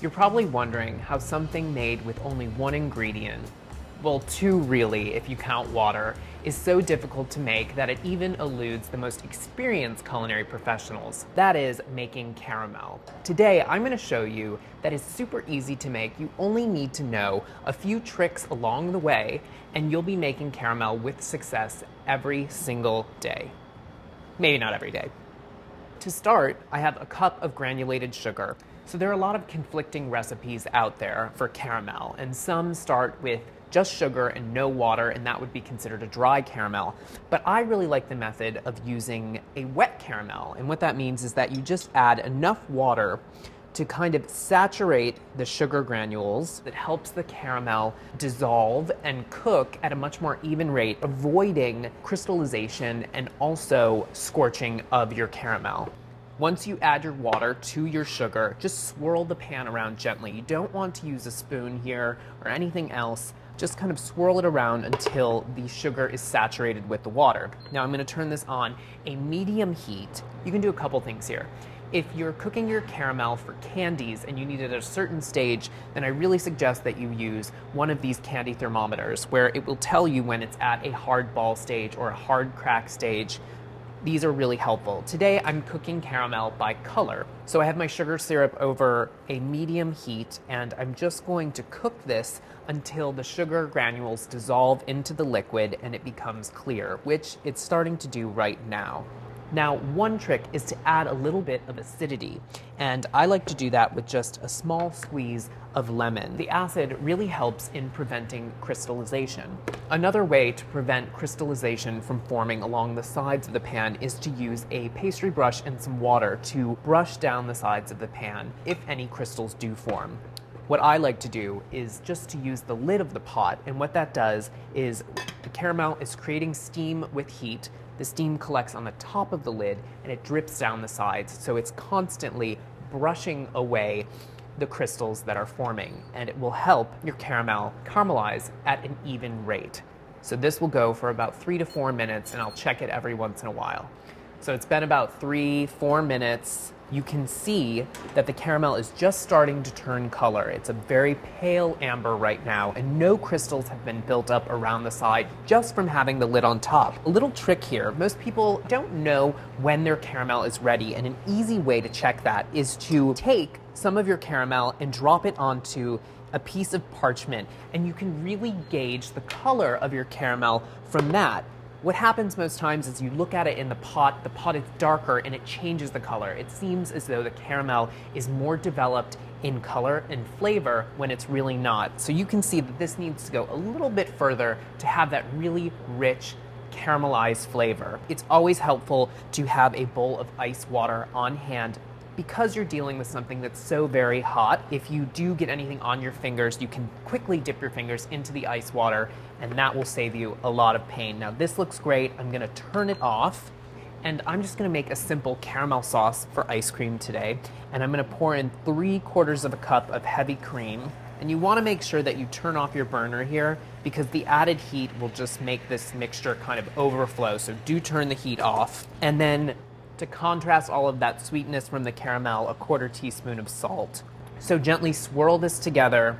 You're probably wondering how something made with only one ingredient, well, two really if you count water, is so difficult to make that it even eludes the most experienced culinary professionals. That is making caramel. Today, I'm going to show you that it's super easy to make. You only need to know a few tricks along the way, and you'll be making caramel with success every single day. Maybe not every day. To start, I have a cup of granulated sugar. So there are a lot of conflicting recipes out there for caramel, and some start with just sugar and no water, and that would be considered a dry caramel. But I really like the method of using a wet caramel, and what that means is that you just add enough water to kind of saturate the sugar granules that helps the caramel dissolve and cook at a much more even rate, avoiding crystallization and also scorching of your caramel. Once you add your water to your sugar, just swirl the pan around gently. You don't want to use a spoon here or anything else. Just kind of swirl it around until the sugar is saturated with the water. Now I'm going to turn this on a medium heat. You can do a couple things here. If you're cooking your caramel for candies and you need it at a certain stage, then I really suggest that you use one of these candy thermometers where it will tell you when it's at a hard ball stage or a hard crack stage. These are really helpful. Today I'm cooking caramel by color. So I have my sugar syrup over a medium heat, and I'm just going to cook this until the sugar granules dissolve into the liquid and it becomes clear, which it's starting to do right now. Now, one trick is to add a little bit of acidity, and I like to do that with just a small squeeze of lemon. The acid really helps in preventing crystallization. Another way to prevent crystallization from forming along the sides of the pan is to use a pastry brush and some water to brush down the sides of the pan if any crystals do form. What I like to do is just to use the lid of the pot, and what that does is the caramel is creating steam with heat. The steam collects on the top of the lid and it drips down the sides, so it's constantly brushing away the crystals that are forming, and it will help your caramel caramelize at an even rate. So this will go for about 3 to 4 minutes, and I'll check it every once in a while. So it's been about 3-4 minutes. You can see that the caramel is just starting to turn color. It's a very pale amber right now, and no crystals have been built up around the side just from having the lid on top. A little trick here, most people don't know when their caramel is ready, and an easy way to check that is to take some of your caramel and drop it onto a piece of parchment, and you can really gauge the color of your caramel from that. What happens most times is you look at it in the pot is darker and it changes the color. It seems as though the caramel is more developed in color and flavor when it's really not. So you can see that this needs to go a little bit further to have that really rich caramelized flavor. It's always helpful to have a bowl of ice water on hand because you're dealing with something that's so very hot. If you do get anything on your fingers, you can quickly dip your fingers into the ice water, and that will save you a lot of pain. Now this looks great. I'm gonna turn it off, and I'm just gonna make a simple caramel sauce for ice cream today. And I'm gonna pour in 3/4 of a cup of heavy cream. And you wanna make sure that you turn off your burner here because the added heat will just make this mixture kind of overflow. So do turn the heat off. And then to contrast all of that sweetness from the caramel, a 1/4 teaspoon of salt. So gently swirl this together,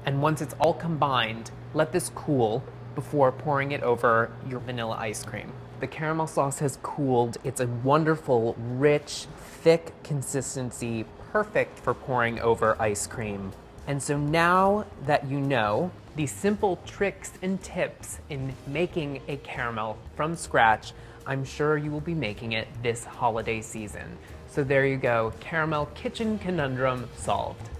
and once it's all combined, let this cool before pouring it over your vanilla ice cream. The caramel sauce has cooled. It's a wonderful, rich, thick consistency, perfect for pouring over ice cream. And so now that you know these simple tricks and tips in making a caramel from scratch, I'm sure you will be making it this holiday season. So there you go, caramel kitchen conundrum solved.